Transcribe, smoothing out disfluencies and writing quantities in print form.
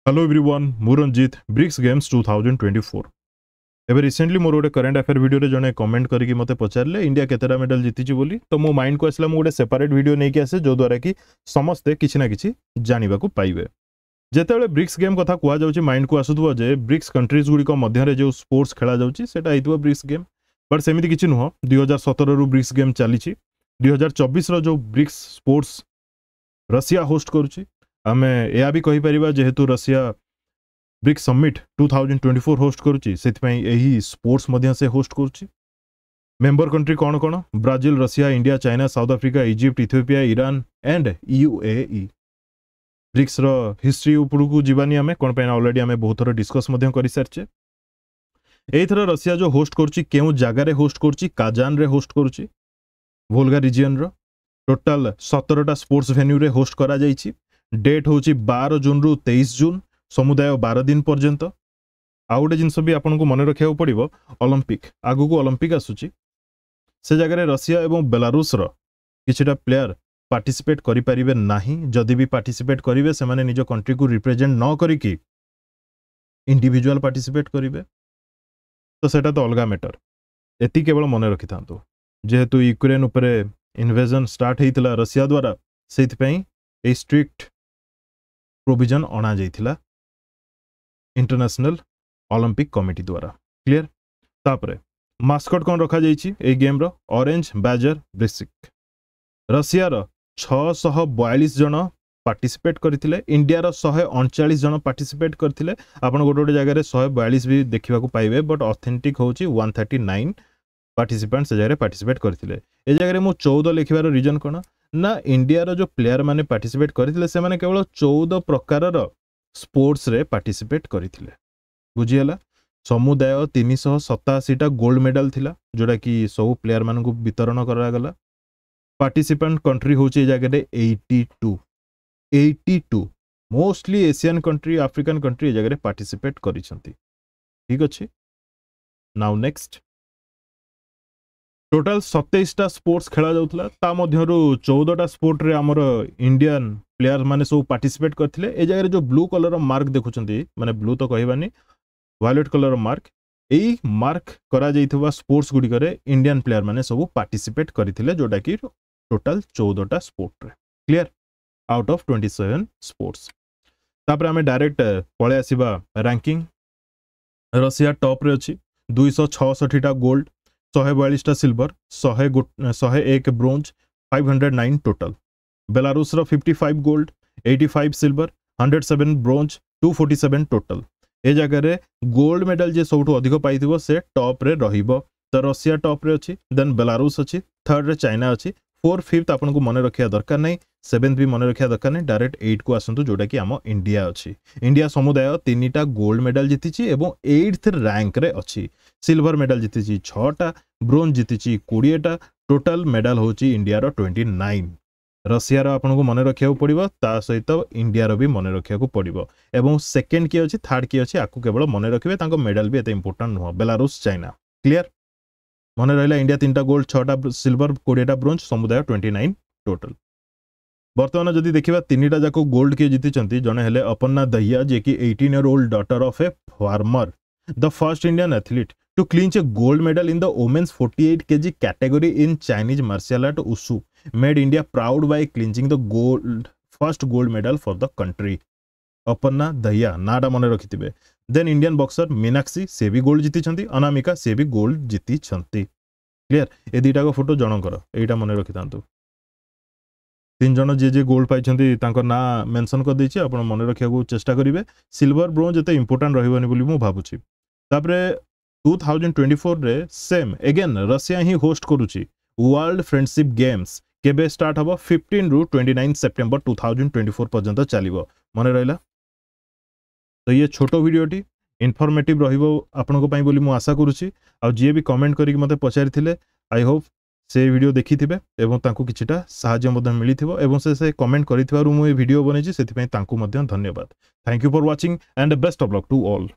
Hello everyone मु Ranjit BRICS games 2024 एबे recently मोर गोटे करंट अफेयर वीडियो रे जने कमेंट करके मते पचारले इंडिया केतेटा मेडल जीतिची बोली तो मो माइंड को आसला मु गोटे सेपरेट वीडियो नै कि आसे जो द्वारा कि समस्ते किछि ना किछि जानिबा को पाइबे जेतेबेले ब्रिक्स गेम कथा कुआ जाउची माइंड को आसुथबो जे ब्रिक्स कंट्रीज गुडी को मध्य रे जो स्पोर्ट्स खेला जाउची सेटा आइतबो ब्रिक्स गेम बट सेमिति किछि नुह 2017 रु ब्रिक्स गेम चलीची 2024 रो जो ब्रिक्स स्पोर्ट्स रशिया होस्ट करूची आमे या भी कहि परिबा जेहेतु रशिया ब्रिक्स समिट 2024 होस्ट करूची सेतिपई एही स्पोर्ट्स मध्य से होस्ट करूची मेंबर कंट्री कोन कोन Brazil Russia India China South Africa Egypt Ethiopia Iran and UAE BRICS रो हिस्ट्री उपरु को जीवानी आमे कोन पे ऑलरेडी आमे बहुत थोर डिस्कस मध्य करि सरचे एई थरो रशिया जो होस्ट करूची केउ जागा रे होस्ट करूची काजान रे होस्ट करूची वोल्गा रीजन रो टोटल 17टा स्पोर्ट्स वेन्यू रे होस्ट करा जाईची डेट होची 12 जून रु 23 जून समुदाय 12 दिन पर्यंत आ गोटे जिनस भी आपन को मन रखिया पड़िबो ओलंपिक आगु को ओलंपिक आसुची से जगह रे रशिया एवं बेलारूस रो किछटा प्लेयर पार्टिसिपेट करि परिबे नाही जदी भी पार्टिसिपेट करिवे से माने निजो कंट्री को रिप्रेजेंट न करी कि इंडिविजुअल पार्टिसिपेट करिवे तो सेटा तो अलगा मैटर एति केवल मन रखि थांतो जेहेतु यूक्रेन ऊपर इन्वेजन स्टार्ट हेतिला रशिया द्वारा सेति पई ए स्ट्रिक्ट प्रोविजन अणा जाइथिला इंटरनेशनल ओलंपिक कमिटी द्वारा क्लियर तापरे मास्कट कोन रखा जाइछि ए गेम रो ऑरेंज बैजर ब्रिसिक रशिया रो 642 जन पार्टिसिपेट करथिले इंडिया रो 139 जन पार्टिसिपेट करथिले आपण गोटे गोटे जगह रे 142 भी देखिबा को पाइबे बट ऑथेंटिक होछि 139 पार्टिसिपेंट से जगह पार्टिसिपेट करथिले ए जगह रे मो 14 लिखिबार रीजन कोन ना इंडिया रो जो प्लेयर माने पार्टिसिपेट करथिले से माने केवल 14 प्रकार रो स्पोर्ट्स रे पार्टिसिपेट करथिले बुझियला समुदाय 387 टा गोल्ड मेडल थिला जोडा कि सब प्लेयर मानन को वितरण करा गला पार्टिसिपेंट कंट्री होची जगह रे 82 mostly Asian country African country जगह रे पार्टिसिपेट करिसंती ठीक अछि नाउ नेक्स्ट टोटल 27 टा स्पोर्ट्स खेला जाउतला ता मध्यरु 14 टा स्पोर्ट रे हमर इंडियन प्लेयर माने सब पार्टिसिपेट करथिले ए जगह रे जो ब्लू कलर मार्क देखुचंती माने ब्लू तो कहबानी वायलेट कलर मार्क एई मार्क करा जाइथबा स्पोर्ट्स गुडी करे इंडियन प्लेयर माने सब पार्टिसिपेट करथिले जोटा कि टोटल 14 टा स्पोर्ट रे क्लियर आउट ऑफ 27 स्पोर्ट्स तापर हमें डायरेक्ट पळे आसीबा रैंकिंग रशिया टॉप रे अछि 266 टा गोल्ड 142 टा silver 101 bronze 509 total Belarus row 55 gold 85 silver 107 bronze 247 total A जगह रे गोल्ड मेडल जे सबटु अधिक पाइथिबो से टॉप रे रहिबो तो रशिया टॉप रे अछि देन बेलारूस अछि थर्ड रे चाइना अछि फोर्थ फिफ्थ आपन को मन रखिया दरकार नै सेवेंथ भी मन रखिया दरकार नै डायरेक्ट 8 को आसंतु जोटा कि हम इंडिया अछि इंडिया समुदाय 3टा गोल्ड मेडल जीतिछि एवं 8th रैंक रे अछि सिल्वर मेडल जीतिछि 6टा ब्रोंज जीतिछि 20टा टोटल मेडल होछि इंडिया रो 29 रशिया रो आपन को मन रखिया पड़िबो ता सहित इंडिया रो भी मन रखिया को पड़िबो एवं सेकंड की अछि थर्ड की अछि आकु केवल मन रखिबे तांको मेडल भी एते इंपोर्टेंट नुह बेलारूस चाइना क्लियर मन रहला इंडिया 3टा गोल्ड 6टा सिल्वर 20टा ब्रोंज समुदाय 29 टोटल वर्तमान जदि देखिबा 3टा जाको गोल्ड के जीति चंती जने हेले अपर्णा दहिया जे कि 18 year old daughter of a farmer the first Indian athlete to clinch a gold medal in the women's 48 kg category in Chinese martial art Wushu made India proud by clinching the first gold medal for the country Aparna Dahiya नाडा मन रखिथिबे then Indian boxer Meenakshi से भी gold जीति छंती अनामिका से भी gold जीति छंती clear A दीटा को फोटो जनकर एटा मन रखितांतु तीन जन जे गोल्ड पाई छंती तांको ना मेंशन कर दैछि आपण मन रखिया को चेष्टा करिवे सिल्वर ब्रोंज एते इंपोर्टेंट रहिबनी बोली मु भाबुछि तापरे 2024 रे सेम अगेन रशिया ही होस्ट करूछि वर्ल्ड फ्रेंडशिप गेम्स केबे स्टार्ट हबो 15 रु 29 सितंबर 2024 पर्यंत चलिबो मन रहला तो ये छोटो वीडियोटी इनफॉर्मेटिव रहिबो आपन को पई बोली मु आशा करूछि आ जे भी कमेंट करी मते पचारिथिले आई होप से वीडियो देखिथिबे एवं तांको किछिटा सहाय्य मदन मिलिथिबो एवं से कमेंट करिथिबारु मु ए वीडियो बनेछि सेति पई तांको मदन धन्यवाद thank you for watching and best of luck to all.